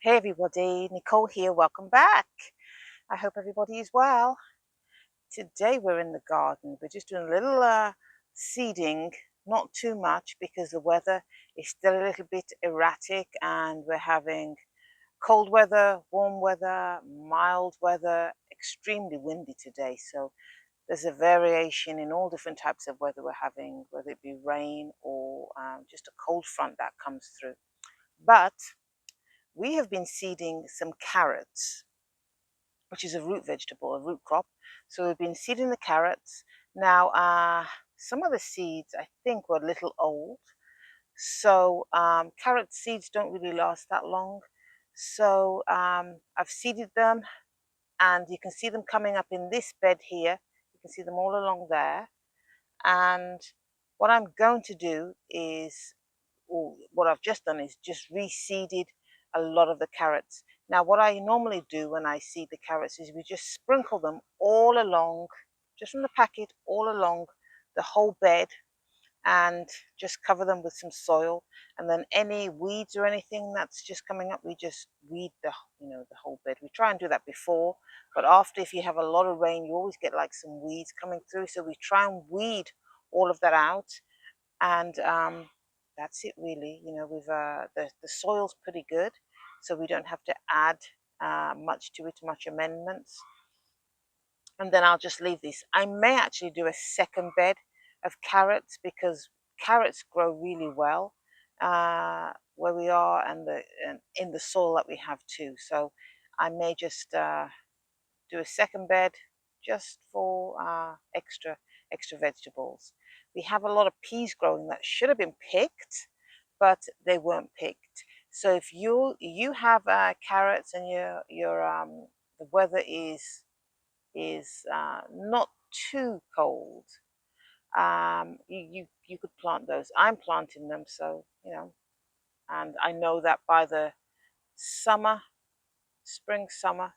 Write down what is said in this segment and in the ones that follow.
Hey everybody, Nicole here, welcome back. I hope everybody is well. Today we're in the garden. We're just doing a little seeding, not too much because the weather is still a little bit erratic and we're having cold weather, warm weather, mild weather, extremely windy today. So there's a variation in all different types of weather we're having, whether it be rain or just a cold front that comes through. But we have been seeding some carrots, which is a root vegetable, a root crop. So we've been seeding the carrots. Now, some of the seeds I think were a little old. So carrot seeds don't really last that long. So I've seeded them and you can see them coming up in this bed here. You can see them all along there. And what I'm going to do is, or what I've just done is just reseeded a lot of the carrots. Now, what I normally do when I seed the carrots is we just sprinkle them all along, just from the packet, all along the whole bed, and just cover them with some soil. And then any weeds or anything that's just coming up, we just weed the whole bed. We try and do that before, but after, if you have a lot of rain, you always get like some weeds coming through. So we try and weed all of that out, and that's it really. We've the soil's pretty good, so we don't have to add much to it, much amendments. And then I'll just leave this. I may actually do a second bed of carrots because carrots grow really well where we are, and in the soil that we have too. So I may just do a second bed just for extra vegetables. We have a lot of peas growing that should have been picked, but they weren't picked. So if you have carrots and the weather is not too cold, you could plant those. I'm planting them, so and I know that by the summer, spring, summer,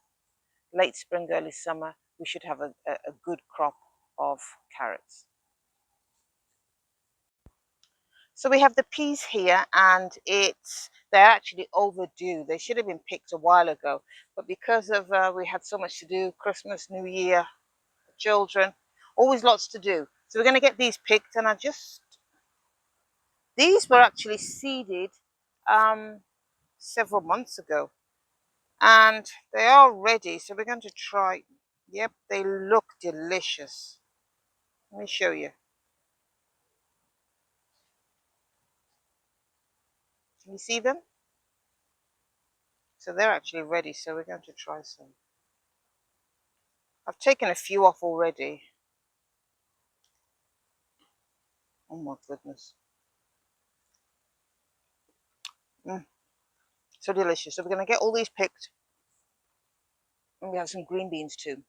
late spring, early summer, we should have a good crop of carrots. So we have the peas here, and they're actually overdue. They should have been picked a while ago, but because of we had so much to do, Christmas, New Year, children, always lots to do. So we're going to get these picked, and these were actually seeded several months ago, and they are ready. So we're going to try. Yep, they look delicious. Let me show you. Can you see them? So they're actually ready. So we're going to try some. I've taken a few off already. Oh my goodness. So delicious. So we're going to get all these picked. And we have some green beans too.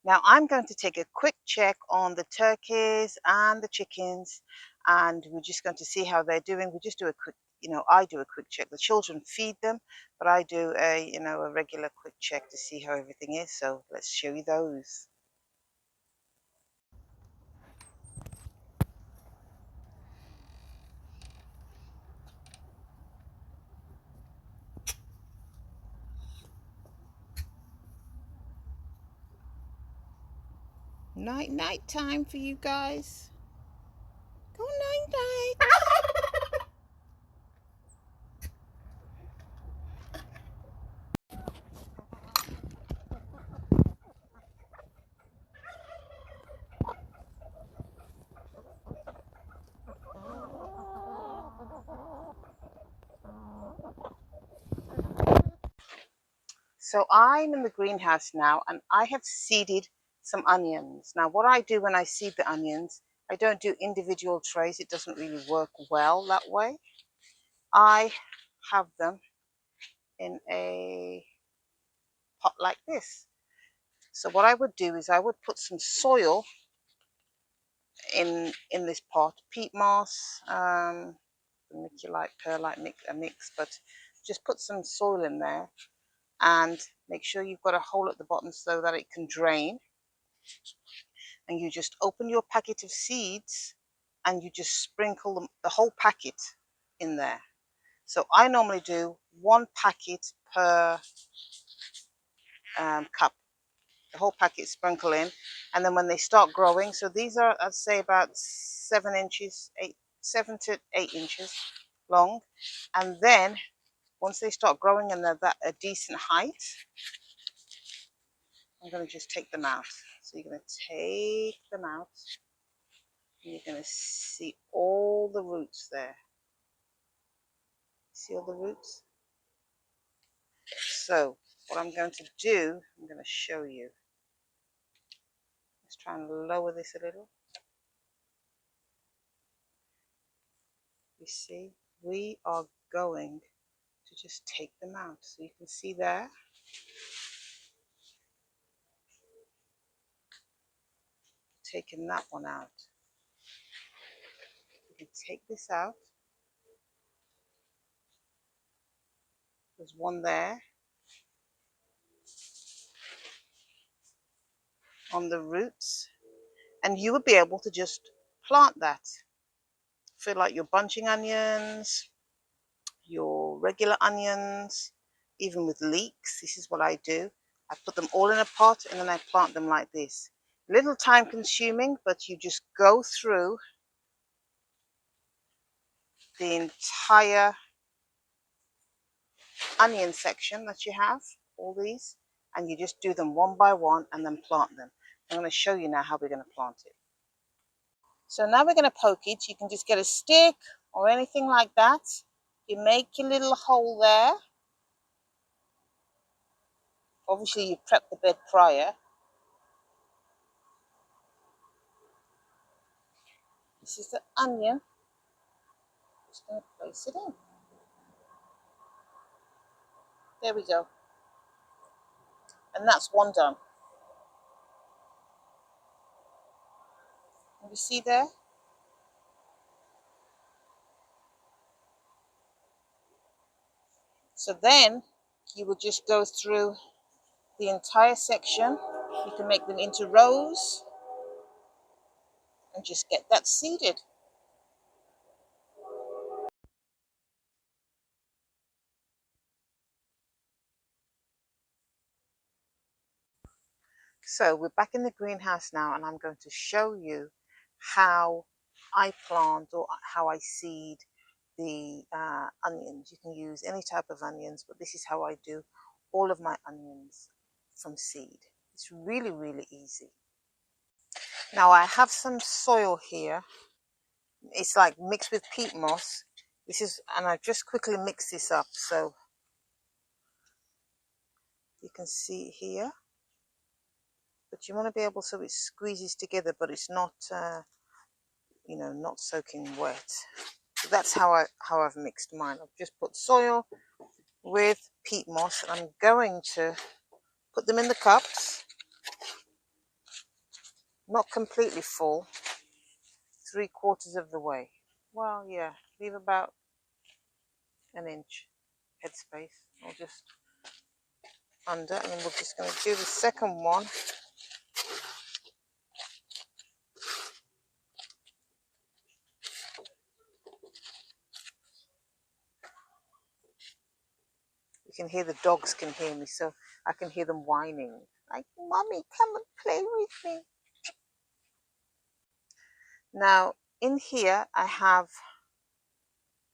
Now I'm going to take a quick check on the turkeys and the chickens, and we're just going to see how they're doing. We just do a quick, I do a quick check. The children feed them, but I do a regular quick check to see how everything is. So let's show you those. Night time for you guys. Go night. So I'm in the greenhouse now and I have seeded some onions. Now what I do when I seed the onions, I don't do individual trays. It doesn't really work well that way. I have them in a pot like this. So what I would do is I would put some soil in this pot, peat moss, vermiculite, perlite mix, but just put some soil in there and make sure you've got a hole at the bottom so that it can drain. And you just open your packet of seeds and you just sprinkle the whole packet in there. So I normally do 1 packet per cup. The whole packet sprinkle in, and then when they start growing, so these are, I'd say, about 7 to 8 inches long, and then once they start growing and they're a decent height, I'm going to just take them out. So you're going to take them out and you're going to see all the roots there. See all the roots? So what I'm going to do, I'm going to show you. Let's try and lower this a little. You see, we are going to just take them out. So you can see there. Taking that one out. You can take this out. There's one there. On the roots. And you would be able to just plant that. Feel like your bunching onions, your regular onions, even with leeks. This is what I do. I put them all in a pot and then I plant them like this. Little time consuming, but you just go through the entire onion section that you have, all these, and you just do them one by one and then plant them. I'm going to show you now how we're going to plant it. So now we're going to poke it. You can just get a stick or anything like that. You make your little hole there. Obviously you prep the bed prior. This is the onion. Just going to place it in. There we go. And that's one done. Can you see there? So then you would just go through the entire section. You can make them into rows and just get that seeded. So we're back in the greenhouse now and I'm going to show you how I plant or how I seed the onions. You can use any type of onions, but this is how I do all of my onions from seed. It's really, really easy. Now I have some soil here. It's like mixed with peat moss. And I just quickly mix this up so you can see it here. But you want to be able so it squeezes together, but it's not, not soaking wet. So that's how I've mixed mine. I've just put soil with peat moss, and I'm going to put them in the cups. Not completely full, 3/4 of the way. Well, yeah, leave about an inch headspace, or just under, and then we're just going to do the second one. You can hear the dogs can hear me, so I can hear them whining. Like, Mommy, come and play with me. Now in here I have,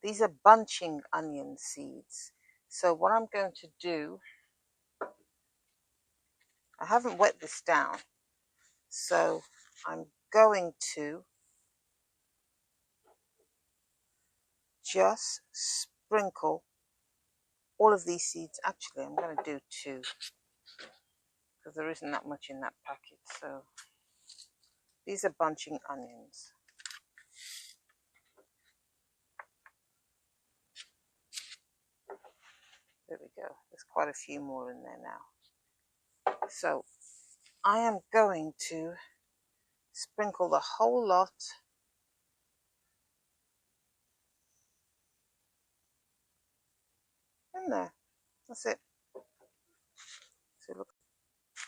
these are bunching onion seeds. So what I'm going to do, I haven't wet this down, so I'm going to just sprinkle all of these seeds. Actually, I'm going to do 2 because there isn't that much in that packet. So these are bunching onions. There we go. There's quite a few more in there now. So I am going to sprinkle the whole lot in there. That's it. So look.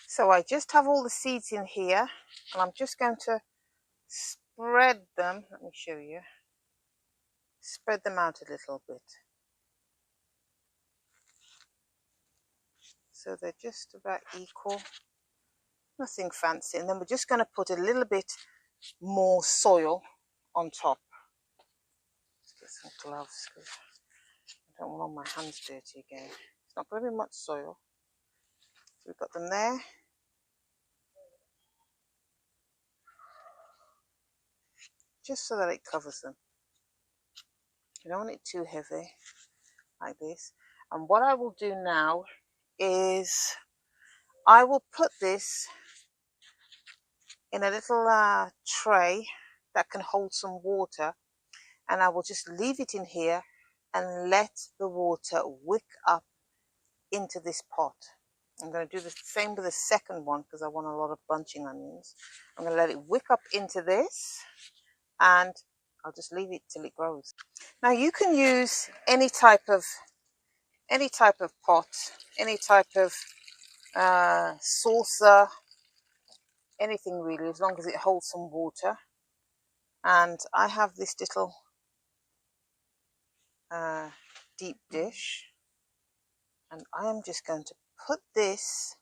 So I just have all the seeds in here, and I'm just going to spread them. Let me show you. Spread them out a little bit. So they're just about equal. Nothing fancy. And then we're just going to put a little bit more soil on top. Let's get some gloves because I don't want all my hands dirty again. It's not going to be much soil. So we've got them there. Just so that it covers them. You don't want it too heavy like this. And what I will do now is I will put this in a little tray that can hold some water, and I will just leave it in here and let the water wick up into this pot. I'm going to do the same with the second one because I want a lot of bunching onions. I'm going to let it wick up into this, and I'll just leave it till it grows. Now you can use any type of pot, any type of saucer, anything really, as long as it holds some water. And I have this little deep dish, and I am just going to put this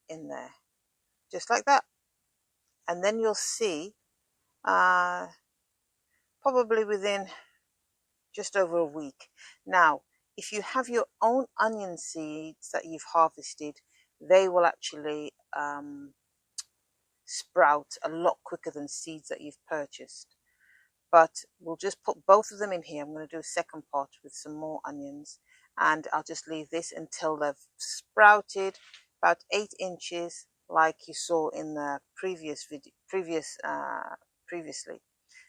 in there, just like that. And then you'll see, probably within just over a week. Now, if you have your own onion seeds that you've harvested, they will actually sprout a lot quicker than seeds that you've purchased. But we'll just put both of them in here. I'm going to do a second pot with some more onions, and I'll just leave this until they've sprouted about 8 inches, like you saw in the previous video, previously.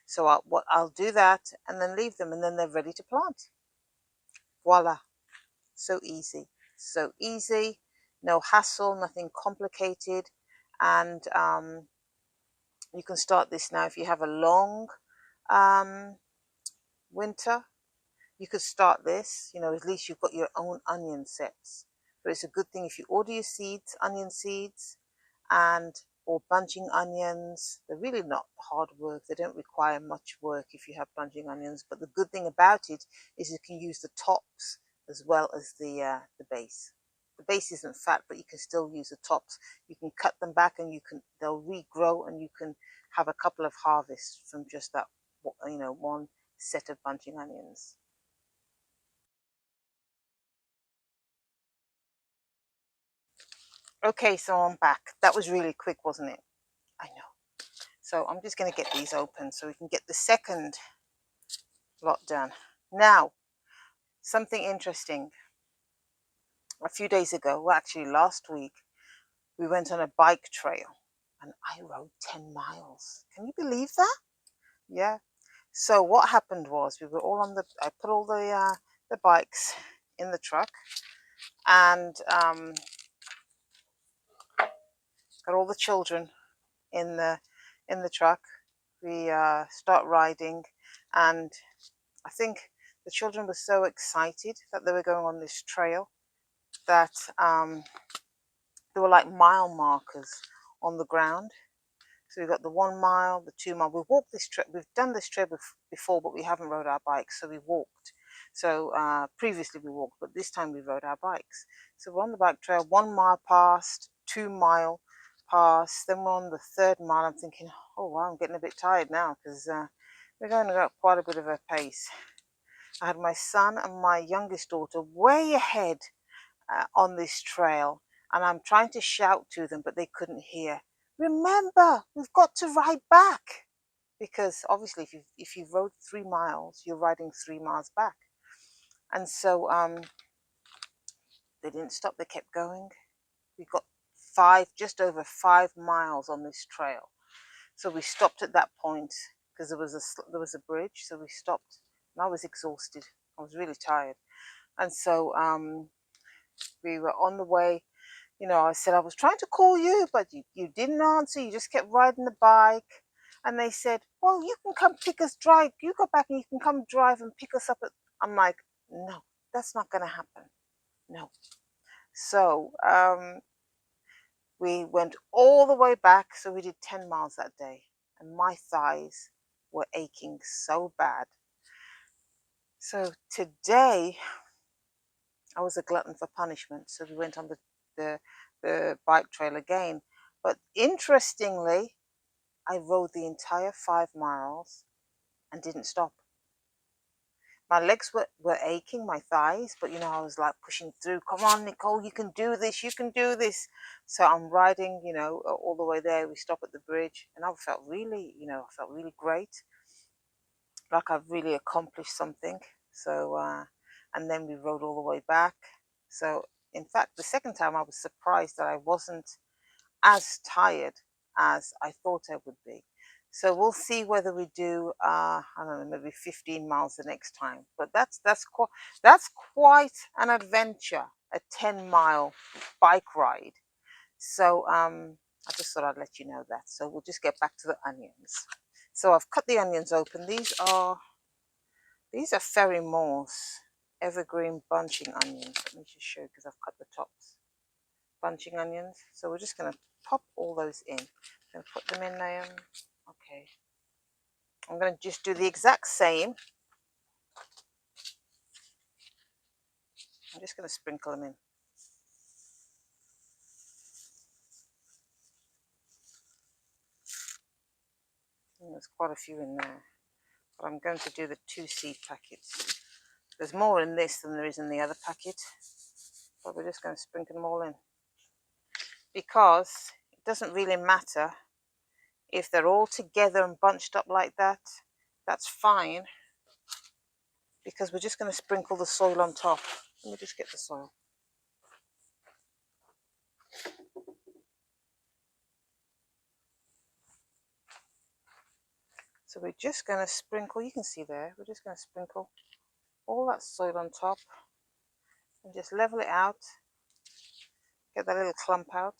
So I'll do that and then leave them, and then they're ready to plant. Voila. So easy. So easy. No hassle, nothing complicated. And you can start this now. If you have a long winter, you could start this. You know, at least you've got your own onion sets. But it's a good thing if you order your seeds, onion seeds, and or bunching onions. They're really not hard work. They don't require much work if you have bunching onions. But the good thing about it is you can use the tops as well as the base. The base isn't fat, but you can still use the tops. You can cut them back, and they'll regrow, and you can have a couple of harvests from just that, you know, one set of bunching onions. Okay, so I'm back. That was really quick, wasn't it? I know. So I'm just going to get these open so we can get the second lot done. Now, something interesting. A few days ago, well, actually last week, we went on a bike trail, and I rode 10 miles. Can you believe that? Yeah. So what happened was we were all on I put all the bikes in the truck, and got all the children in the truck. We start riding, and I think the children were so excited that they were going on this trail that there were like mile markers on the ground. So we've got the 1 mile, the 2 mile. We've walked this trail. We've done this trail before, but we haven't rode our bikes. So we walked. So previously we walked, but this time we rode our bikes. So we're on the bike trail. 1 mile passed, 2 mile, passed. Then we're on the 3rd mile. I'm thinking, oh wow, I'm getting a bit tired now because we're going at quite a bit of a pace. I had my son and my youngest daughter way ahead on this trail, and I'm trying to shout to them, but they couldn't hear. Remember, we've got to ride back, because obviously if you rode 3 miles, you're riding 3 miles back. And so they didn't stop. They kept going. We got just over 5 miles on this trail. So we stopped at that point because there was a bridge. So we stopped, and I was exhausted. I was really tired, and so we were on the way. You know, I said I was trying to call you, but you didn't answer. You just kept riding the bike. And they said, well, you can come pick us, drive. You go back and you can come drive and pick us up. I'm like, no, that's not going to happen. No. So we went all the way back. So we did 10 miles that day. And my thighs were aching so bad. So today I was a glutton for punishment. So we went on the bike trail again. But interestingly, I rode the entire 5 miles and didn't stop. My legs were aching, my thighs, but you know, I was like pushing through. Come on, Nicole, you can do this, you can do this. So I'm riding, you know, all the way there. We stop at the bridge, and I felt really, you know, I felt really great, like I've really accomplished something. So, and then we rode all the way back. So, in fact, the second time I was surprised that I wasn't as tired as I thought I would be. So we'll see whether we do I don't know, maybe 15 miles the next time. But that's quite an adventure, a 10-mile bike ride. So I just thought I'd let you know that. So we'll just get back to the onions. So I've cut the onions open. These are Fairy Moss evergreen bunching onions. Let me just show you because I've cut the tops. Bunching onions. So we're just going to pop all those in. I'm going to put them in there. Okay. I'm going to just do the exact same. I'm just going to sprinkle them in. And there's quite a few in there. But I'm going to do the 2 seed packets. There's more in this than there is in the other packet. But we're just going to sprinkle them all in. Because it doesn't really matter if they're all together and bunched up like that. That's fine. Because we're just going to sprinkle the soil on top. Let me just get the soil. So we're just going to sprinkle, you can see there, we're just going to sprinkle all that soil on top and just level it out, get that little clump out,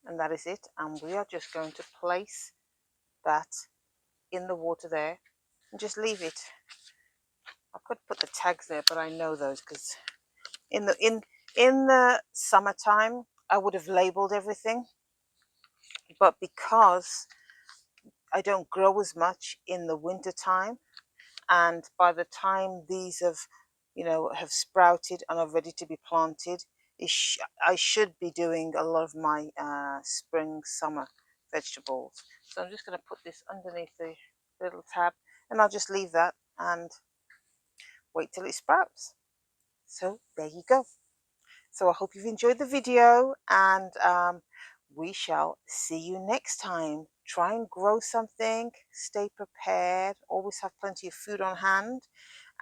and that is it. And we are just going to place that in the water there and just leave it. I could put the tags there, but I know those because in the summertime I would have labeled everything, but because I don't grow as much in the winter time, and by the time these have sprouted and are ready to be planted, I should be doing a lot of my spring summer vegetables. So I'm just going to put this underneath the little tab, and I'll just leave that and wait till it sprouts. So there you go. So I hope you've enjoyed the video, and we shall see you next time. Try and grow something, stay prepared, always have plenty of food on hand,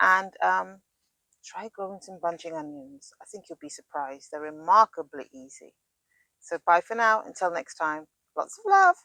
and try growing some bunching onions. I think you'll be surprised. They're remarkably easy. So bye for now. Until next time. Lots of love.